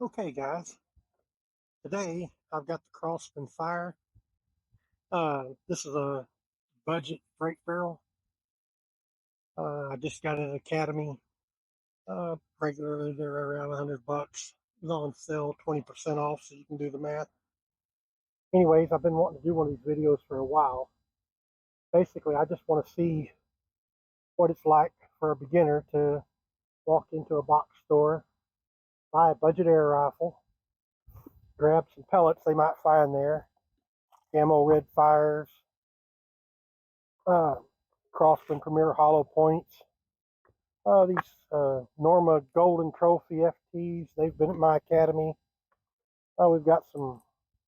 Okay, guys, today I've got the Crosman Fire. This is a budget freight barrel. I just got it at Academy. Regularly they're around $100. It's on sale 20% off, so you can do the math. Anyways, I've been wanting to do one of these videos for a while. Basically, I just want to see what it's like for a beginner to walk into a box store, buy a budget air rifle, grab some pellets they might find there, camo red fires, uh, Crosman Premier hollow points. These Norma Golden Trophy FTs, they've been at my academy. We've got some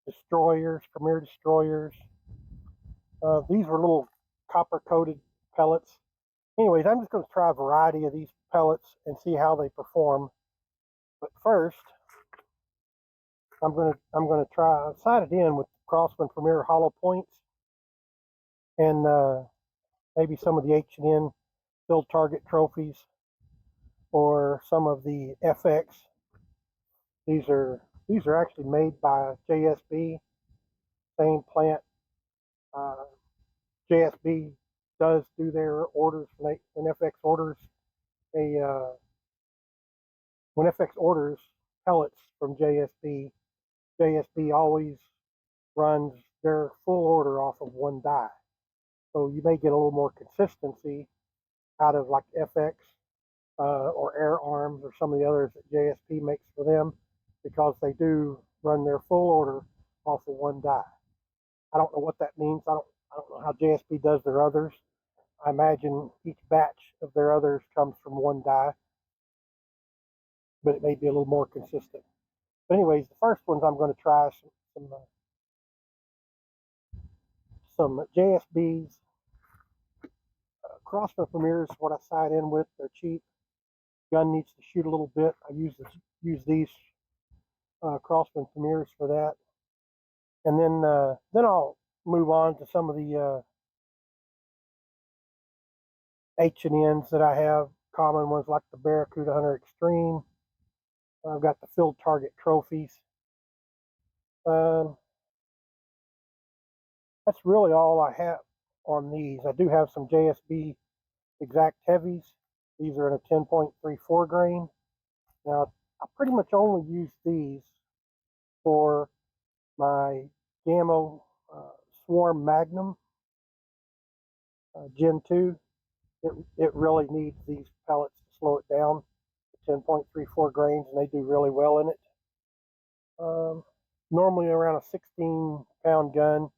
destroyers, Premier destroyers. These were little copper coated pellets. Anyways, I'm just going to try a variety of these pellets and see how they perform. But first, I'm going to try. I sighted in with Crosman Premier hollow points and maybe some of the H&N Field Target trophies or some of the FX. These are actually made by JSB, same plant. Uh, JSB does do their orders when FX orders a when FX orders pellets from JSB. JSB always runs their full order off of one die, so you may get a little more consistency out of like FX or Air Arms or some of the others that JSP makes for them, because they do run their full order off of one die. I don't know what that means. I don't know how JSP does their others. I imagine each batch of their others comes from one die, but it may be a little more consistent. But anyways, the first ones I'm going to try some JSBs. Crosman Premiers, what I sight in with, they're cheap. Gun needs to shoot a little bit. I use these Crosman Premiers for that. And then I'll move on to some of the H&Ns that I have, common ones like the Barracuda Hunter Extreme. I've got the Field Target trophies. That's really all I have on these. I do have some JSB Exact Heavies. These are in a 10.34 grain. Now, I pretty much only use these for my Gammo Swarm Magnum Gen 2. It really needs these pellets to slow it down to 10.34 grains, and they do really well in it. Normally around a 16-pound gun,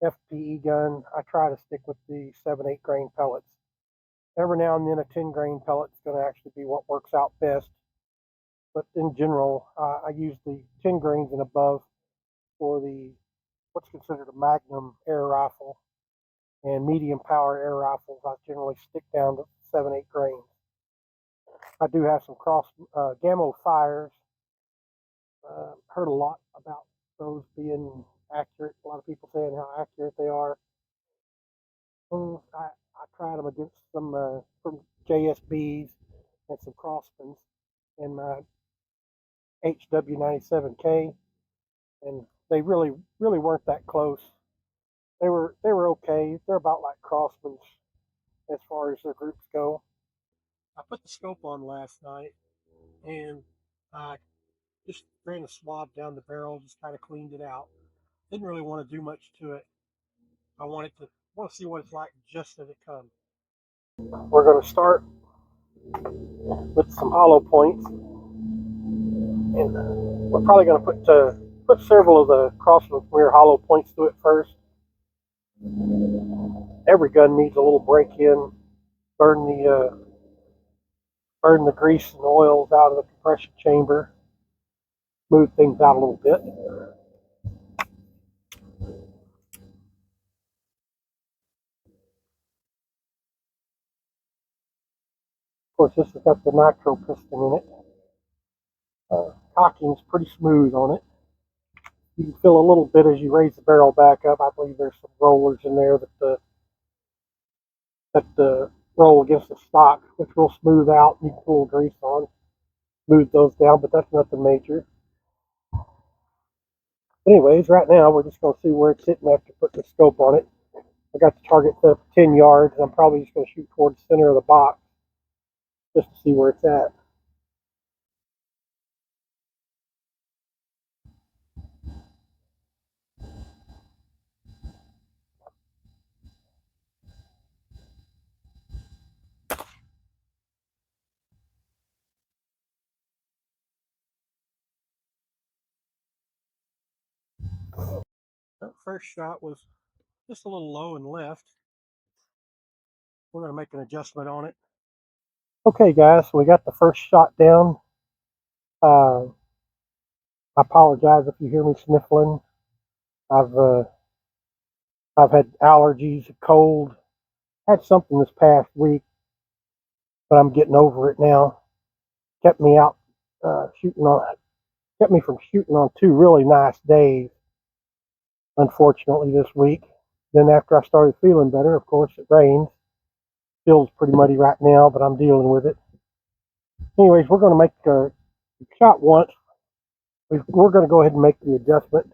FPE gun, I try to stick with the 7-8 grain pellets. Every now and then a 10 grain pellet is going to actually be what works out best. But in general, I use the 10 grains and above for the what's considered a Magnum air rifle, and medium power air rifles I generally stick down to 7-8 grains. I do have some Gammo fires. Heard a lot about those being accurate. A lot of people saying how accurate they are. I tried them against some from JSBs and some Crosmans in my HW97K, and they really weren't that close. They were okay. They're about like Crosmans as far as their groups go. I put the scope on last night, and I just ran a swab down the barrel, just kind of cleaned it out. Didn't really want to do much to it. I want to see what it's like just as it comes. We're going to start with some hollow points, and we're probably going to put several of the Crosman Premier hollow points to it first. Every gun needs a little break-in, burn the grease and oils out of the compression chamber, smooth things out a little bit. Of course, this has got the nitro piston in it. Cocking's pretty smooth on it. You can feel a little bit as you raise the barrel back up. I believe there's some rollers in there that roll against the stock, which will smooth out. You can pull grease on, smooth those down, but that's nothing major. But anyways, right now we're just going to see where it's hitting after putting the scope on it. I got the target set up 10 yards. I'm probably just going to shoot towards the center of the box just to see where it's at. That first shot was just a little low and left. We're going to make an adjustment on it. Okay, guys, so we got the first shot down. I apologize if you hear me sniffling. I've I've had allergies, a cold, had something this past week, but I'm getting over it now. Kept me out shooting on, kept me from shooting on 2 really nice days. Unfortunately, this week. Then after I started feeling better, of course, it rains. Feels pretty muddy right now, but I'm dealing with it. Anyways, we're going to make a shot once. We're going to go ahead and make the adjustment.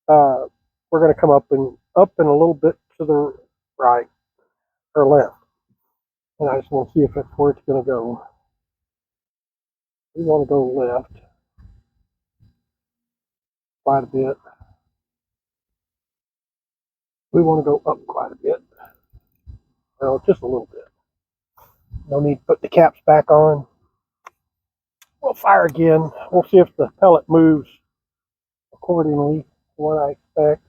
We're going to come up and a little bit to the right or left, and I just want to see if that's where it's going to go. We want to go left quite a bit. We want to go up quite a bit. Well, just a little bit. No need to put the caps back on. We'll fire again. We'll see if the pellet moves accordingly to what I expect.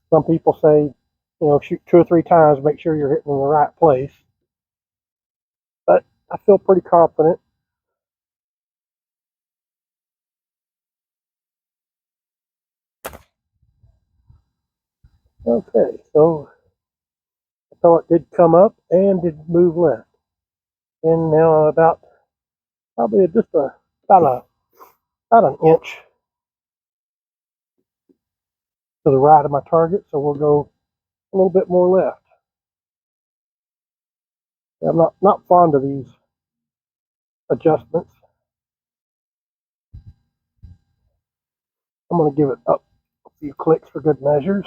Some people say, shoot 2 or 3 times, make sure you're hitting in the right place. But I feel pretty confident. Okay, so the pellet did come up and did move left. And now about probably just about an inch to the right of my target, so we'll go a little bit more left. I'm not fond of these adjustments. I'm going to give it up a few clicks for good measures.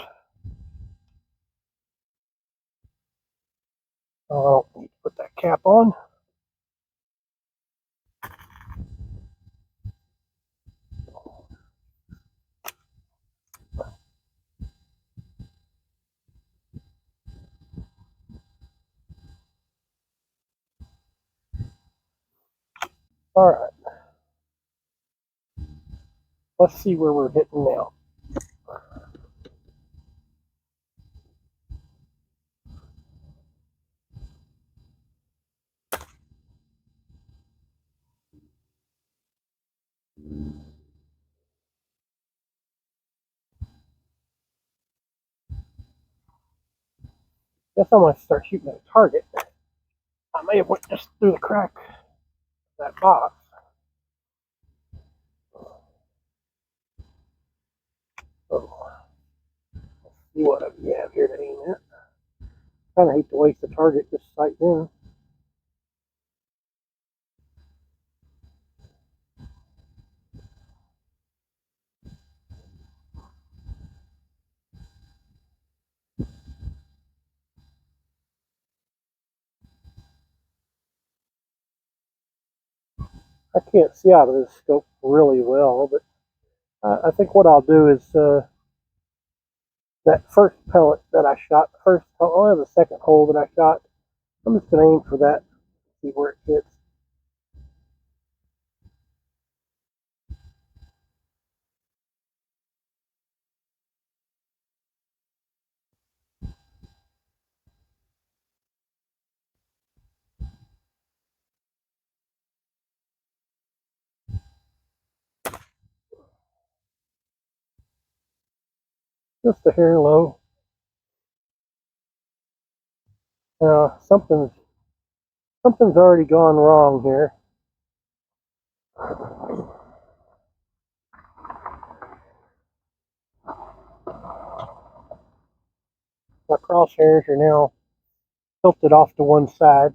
I don't need to put that cap on. All right. Let's see where we're hitting now. Guess I'm going to start shooting at a target. I may have went just through the crack of that box. So, let's see what we have here to aim at. Kind of hate to waste the target just sighting in. I can't see out of this scope really well, but I think what I'll do is that first pellet that I shot, the second hole that I shot, I'm just going to aim for that, see where it hits. Just a hair low. Now, something's already gone wrong here. My crosshairs are now tilted off to one side.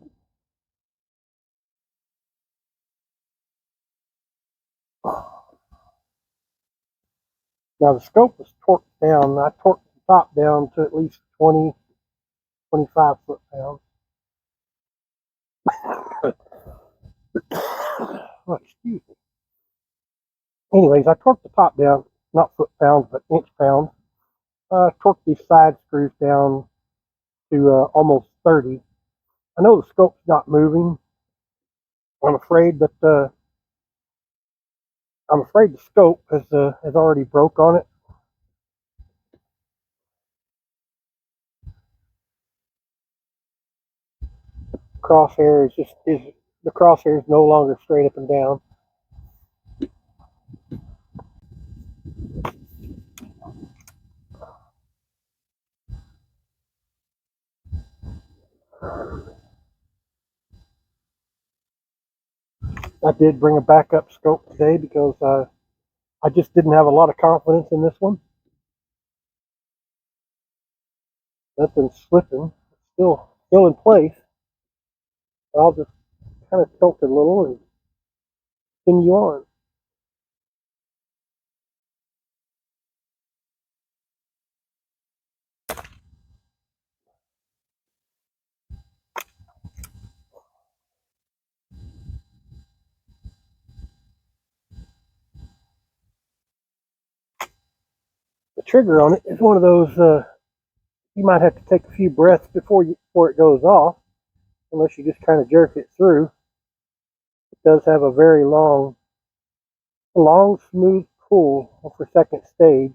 Now the scope was torqued down. I torqued the top down to at least 20, 25 foot-pounds. Oh, excuse me. Anyways, I torqued the top down, not foot-pounds, but inch-pounds. Torqued these side screws down to almost 30. I know the scope's not moving. I'm afraid that the scope has already broke on it. Crosshair is the crosshair is no longer straight up and down. I did bring a backup scope today because I just didn't have a lot of confidence in this one. Nothing's slipping. It's still in place. I'll just kind of tilt it a little and continue on. The trigger on it is one of those you might have to take a few breaths before it goes off, unless you just kind of jerk it through. It does have a very long, smooth pull for second stage.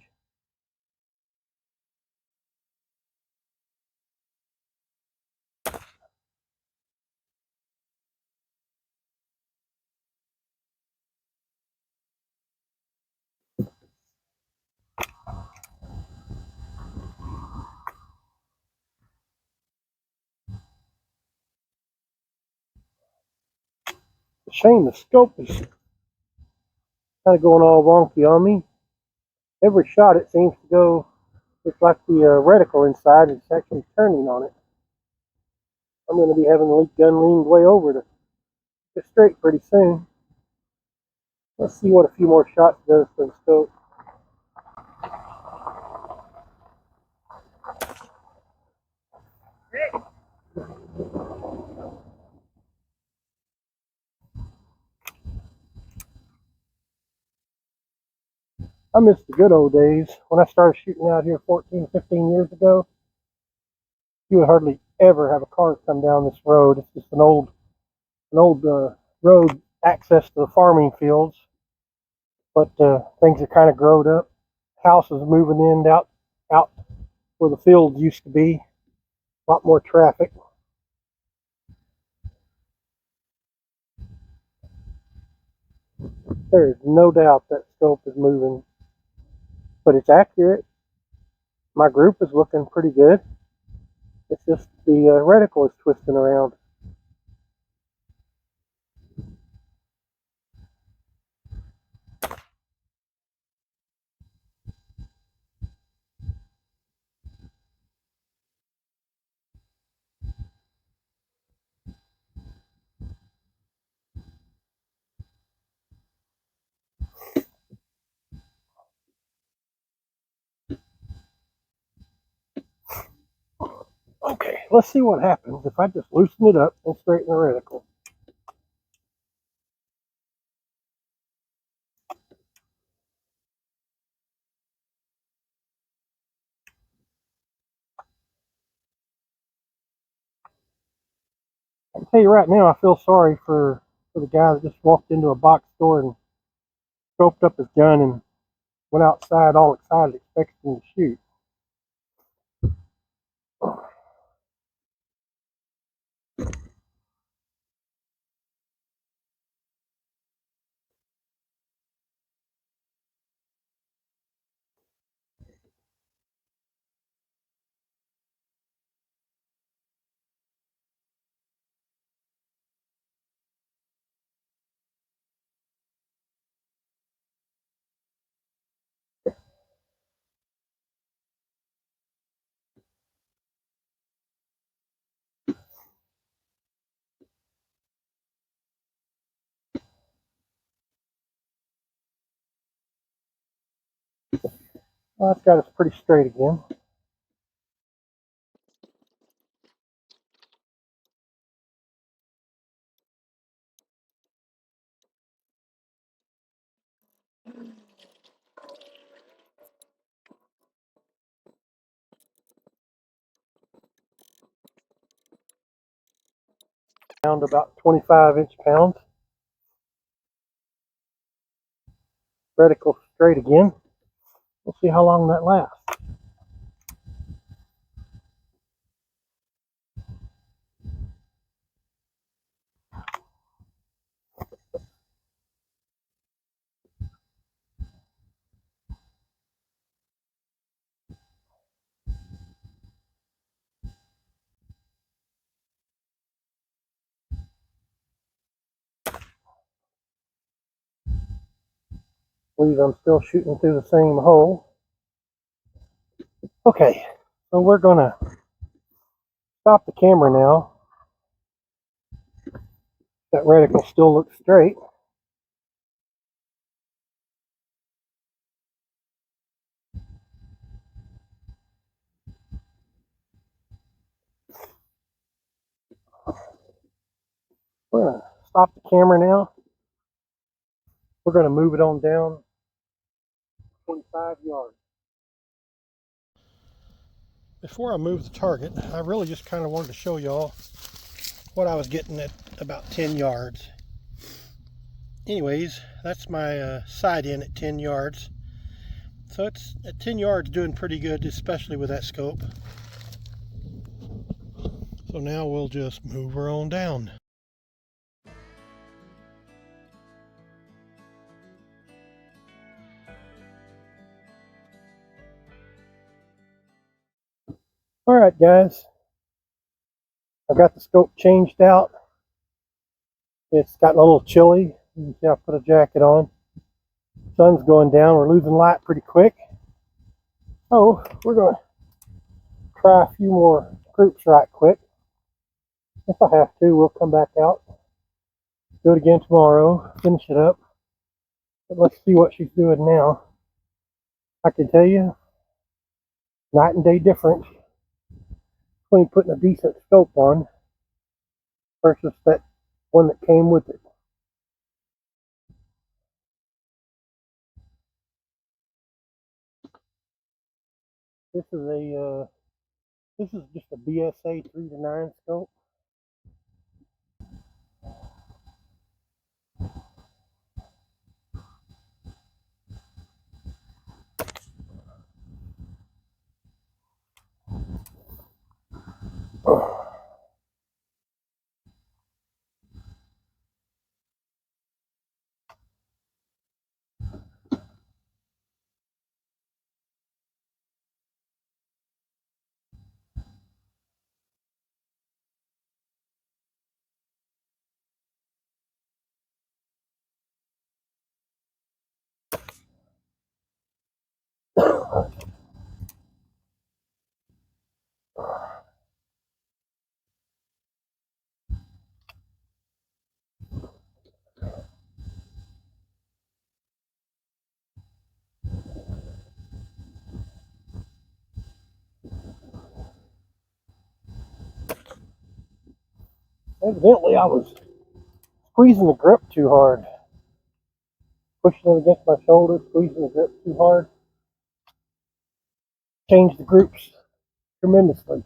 It's a shame the scope is kind of going all wonky on me. Every shot it seems to go, it's like the reticle inside is actually turning on it. I'm going to be having the gun leaned way over to get straight pretty soon. Let's see what a few more shots does for the scope. I miss the good old days when I started shooting out here 14, 15 years ago. You would hardly ever have a car come down this road. It's just an old road access to the farming fields. But things are kind of growed up. Houses moving in out where the fields used to be. A lot more traffic. There is no doubt that scope is moving, but it's accurate. My group is looking pretty good. It's just the reticle is twisting around. Okay, let's see what happens if I just loosen it up and straighten the reticle. I can tell you right now, I feel sorry for the guy that just walked into a box store and scoped up his gun and went outside all excited, expecting to shoot. Well, that's got us pretty straight again. Down to about 25 inch-pounds. Reticle straight again. We'll see how long that lasts. I believe I'm still shooting through the same hole. Okay, so we're gonna stop the camera now. That reticle still looks straight. We're gonna stop the camera now. We're gonna move it on down 25 yards. Before I move the target, I really just kind of wanted to show y'all what I was getting at about 10 yards. Anyways, that's my side in at 10 yards. So it's at 10 yards doing pretty good, especially with that scope. So now we'll just move her on down. Alright guys, I got the scope changed out. It's gotten a little chilly. You can see I put a jacket on. Sun's going down, we're losing light pretty quick. So we're going to try a few more groups right quick. If I have to, we'll come back out, do it again tomorrow, finish it up. But let's see what she's doing now. I can tell you, night and day difference between putting a decent scope on versus that one that came with it. This is just a BSA 3-9 scope. Evidently, I was squeezing the grip too hard, pushing it against my shoulder, squeezing the grip too hard. Changed the groups tremendously.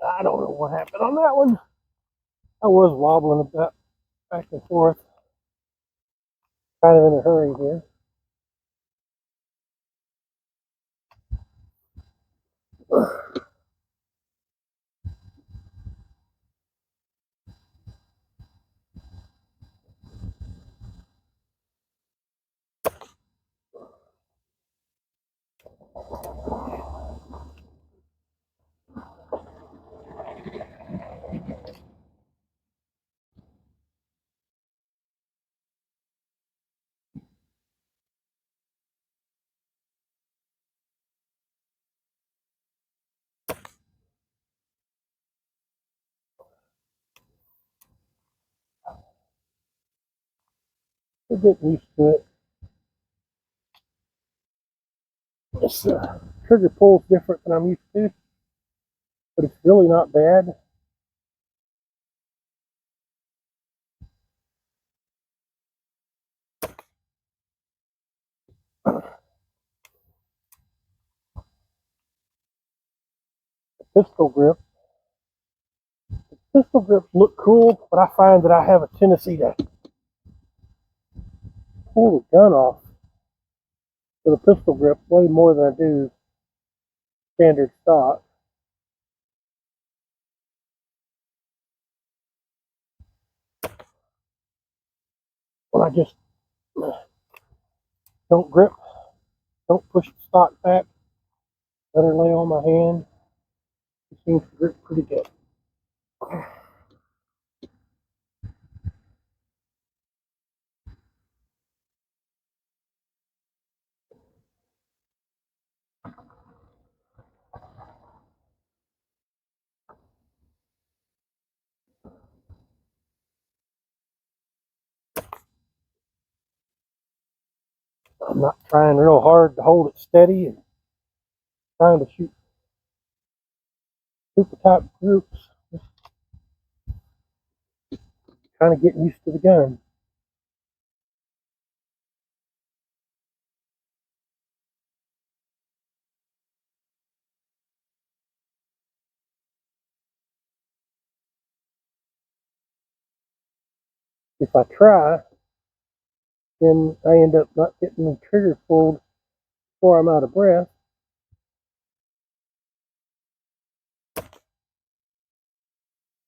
I don't know what happened on that one. I was wobbling a bit back and forth, kind of in a hurry here. We're getting used to it. This trigger pull is different than I'm used to, but it's really not bad. Pistol grip. Pistol grips look cool, but I find that I have a tendency to pull the gun off with a pistol grip way more than I do standard stock. When I just don't grip, don't push the stock back, let her lay on my hand, it seems to grip pretty good. I'm not trying real hard to hold it steady and trying to shoot super tight groups. Just kind of getting used to the gun. If I try, then I end up not getting the trigger pulled before I'm out of breath.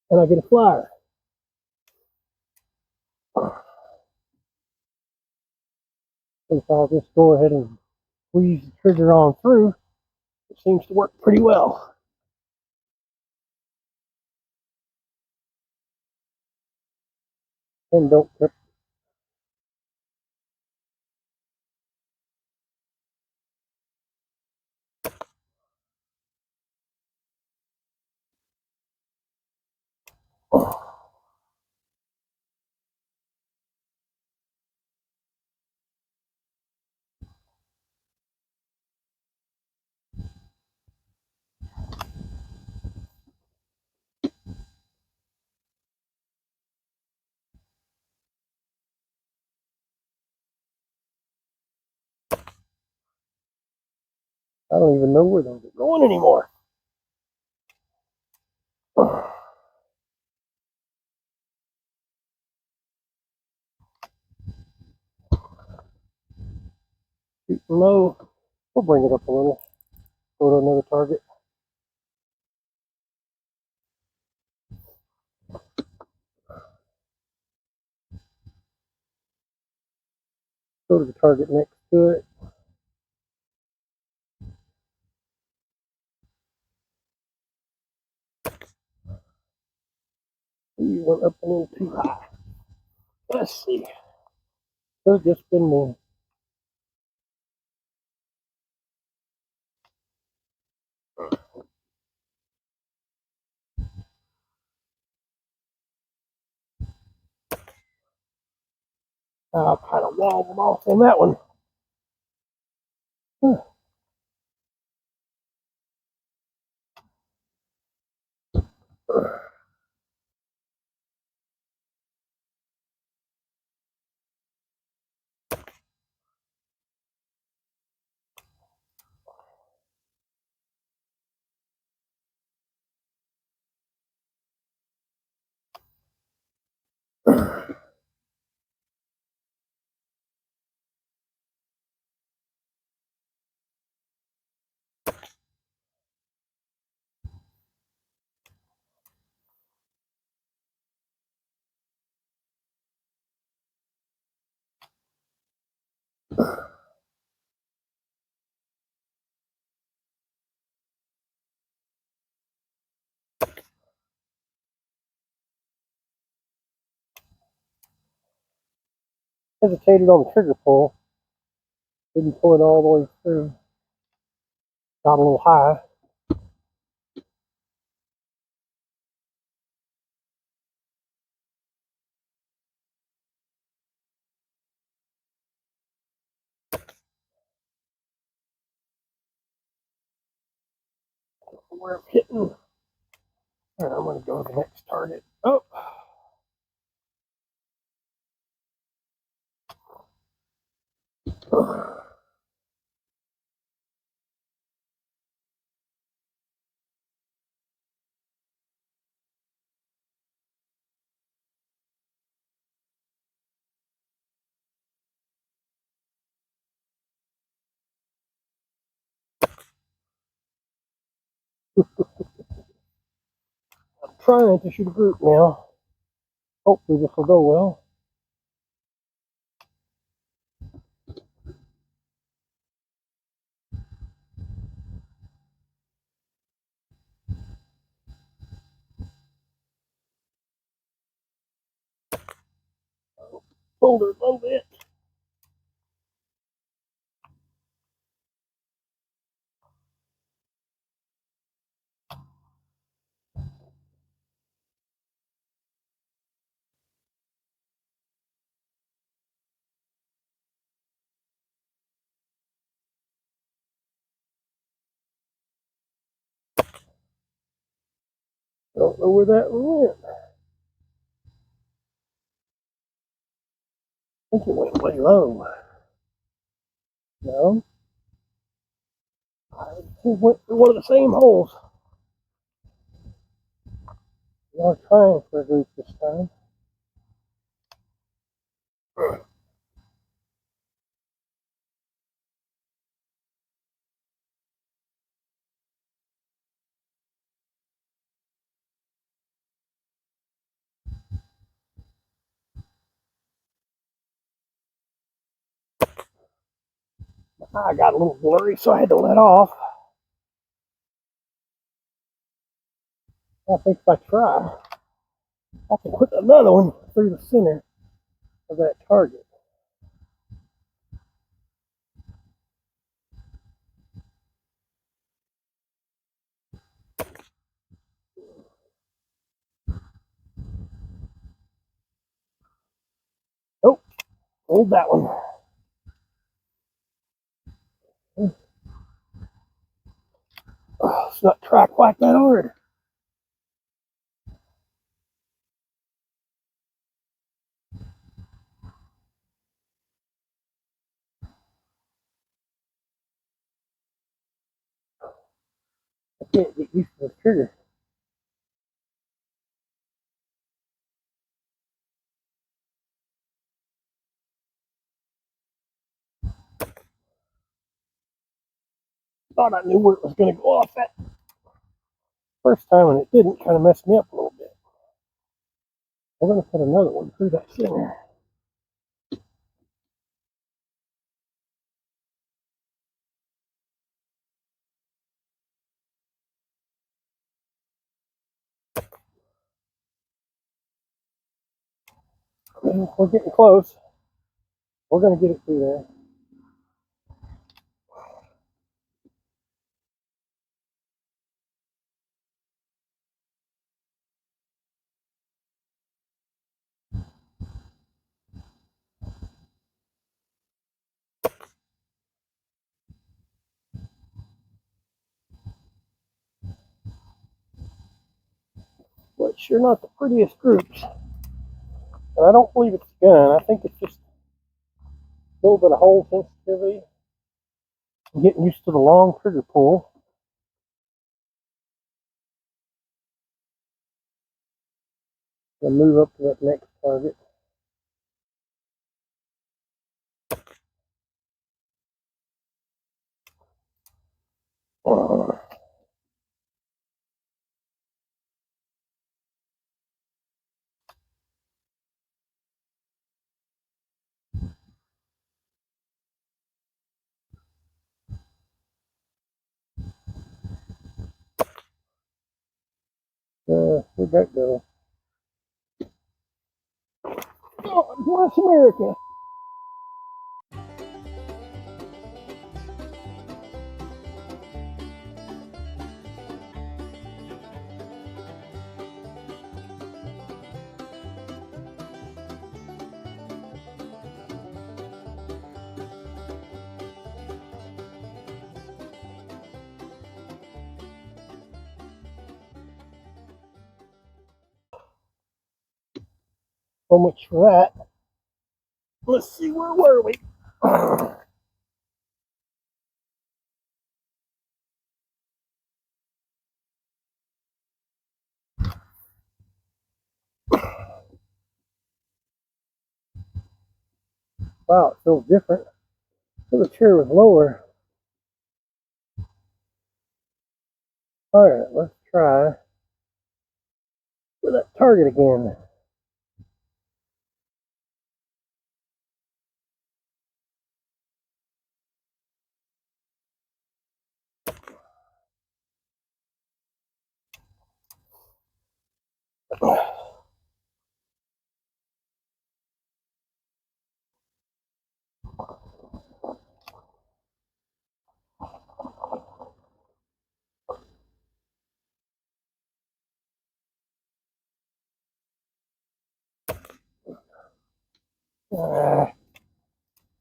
And I get a flyer. If I'll just go ahead and squeeze the trigger on through, it seems to work pretty well. And don't grip. I don't even know where those are going anymore. Shooting low. We'll bring it up a little. Go to another target. Go to the target next to it. You went up a little too high. Let's see. Could have just been me. I kind of wobbled off on that one. Huh. Hesitated on the trigger pull. Didn't pull it all the way through. Got a little high. where I'm hitting. All right, I'm going to go to the next target. Oh. I'm trying to shoot a group now. Hopefully this will go well. Pulled her a little bit. Don't know where that one went. I think it went way low. No. I think it went through one of the same holes. We are trying for a group this time. I got a little blurry, so I had to let off. I think if I try, I can put another one through the center of that target. Nope, hold that one. Oh, it's not track quite that hard. I can't get used to the trigger. Thought I knew where it was going to go off that first time, and it didn't. Kind of messed me up a little bit. We're going to put another one through that center. We're getting close. We're going to get it through there. But it's sure not the prettiest groups. And I don't believe it's the gun. I think it's just a little bit of hole sensitivity. I'm getting used to the long trigger pull. I'll move up to that next target. Where'd that go? Oh, bless America. So much for that. Let's see, where were we? Wow, it feels different. So the chair was lower. Alright, let's try with that target again.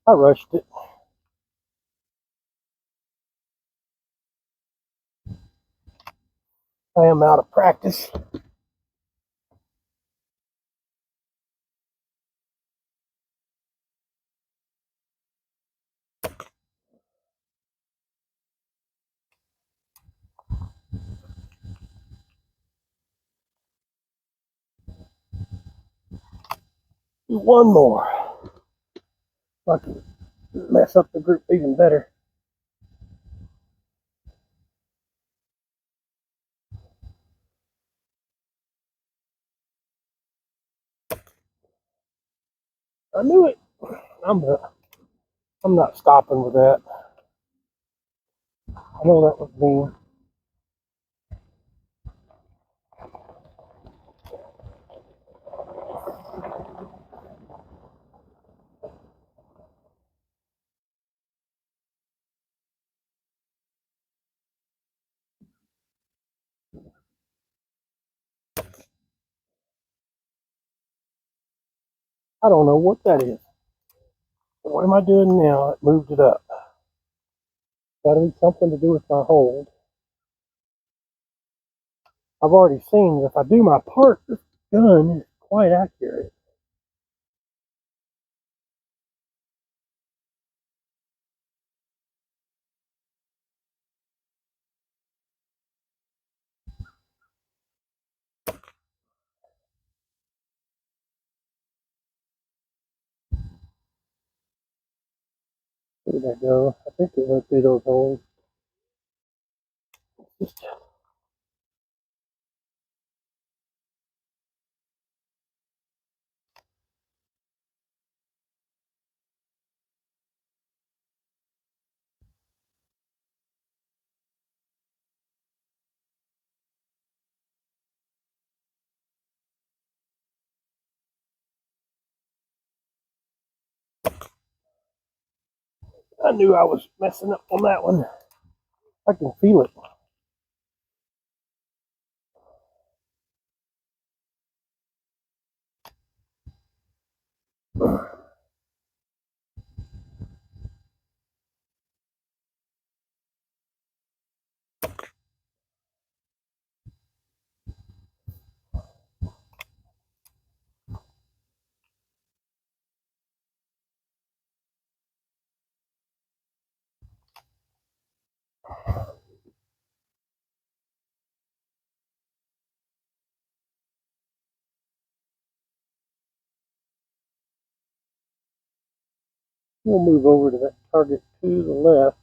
I rushed it. I am out of practice. Do one more. I can mess up the group even better. I knew it. I'm not stopping with that. I know that was mean. I don't know what that is. What am I doing now? It moved it up. Got to be something to do with my hold. I've already seen that if I do my part, this gun is quite accurate. Where did that go? I think it went through those holes. Just I knew I was messing up on that one. I can feel it. We'll move over to that target to the left.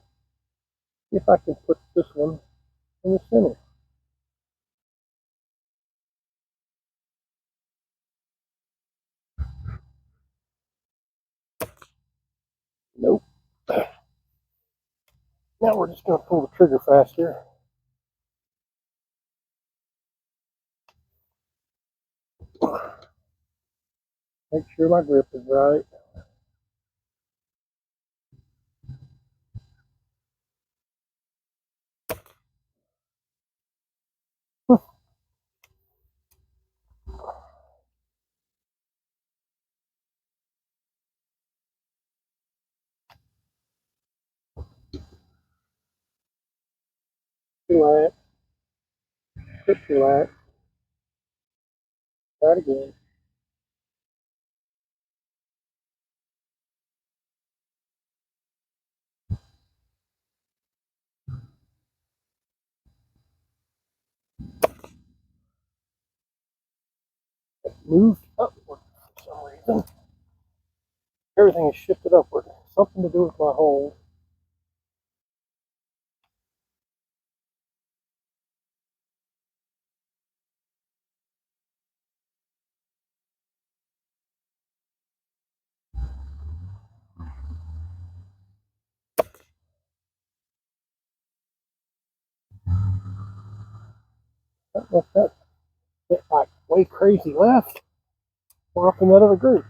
See if I can put this one in the center. Nope. Now we're just going to pull the trigger faster. Make sure my grip is right. Relax. Just relax. Try it again. moved upward for some reason. Everything is shifted upward. Something to do with my hole. I don't know if that went like way crazy left or up in that other group.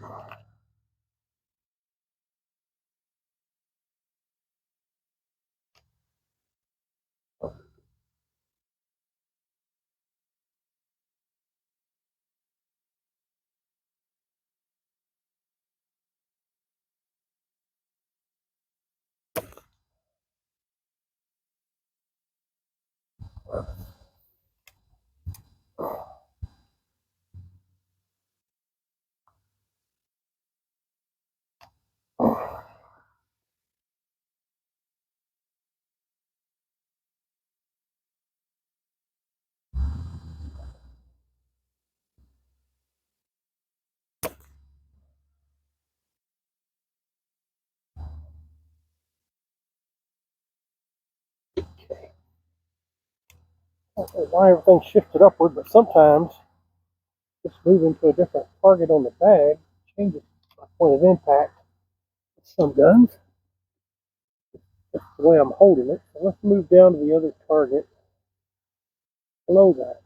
Okay. I don't know why everything shifted upward, but sometimes just moving to a different target on the bag changes my point of impact with some guns. That's the way I'm holding it. So let's move down to the other target below that.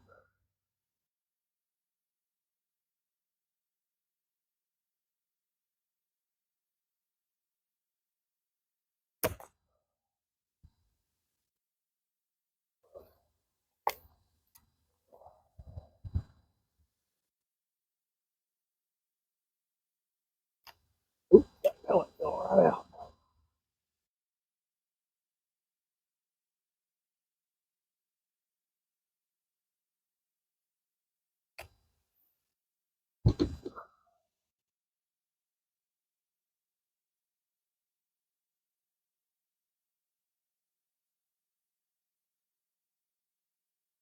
Oops, that pellet fell right out.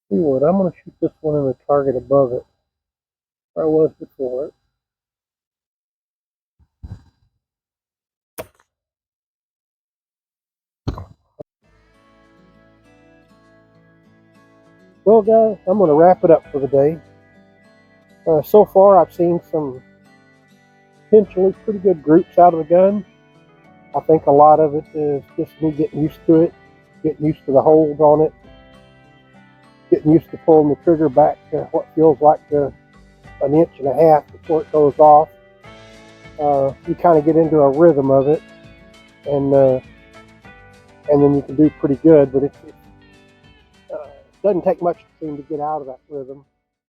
See what? I'm going to shoot this one in the target above it, where I was before. Well, guys, I'm going to wrap it up for the day. So far, I've seen some potentially pretty good groups out of the gun. I think a lot of it is just me getting used to it, getting used to the hold on it, getting used to pulling the trigger back to what feels like an inch and a half before it goes off. You kind of get into a rhythm of it, and then you can do pretty good. But it doesn't take much to seem to get out of that rhythm.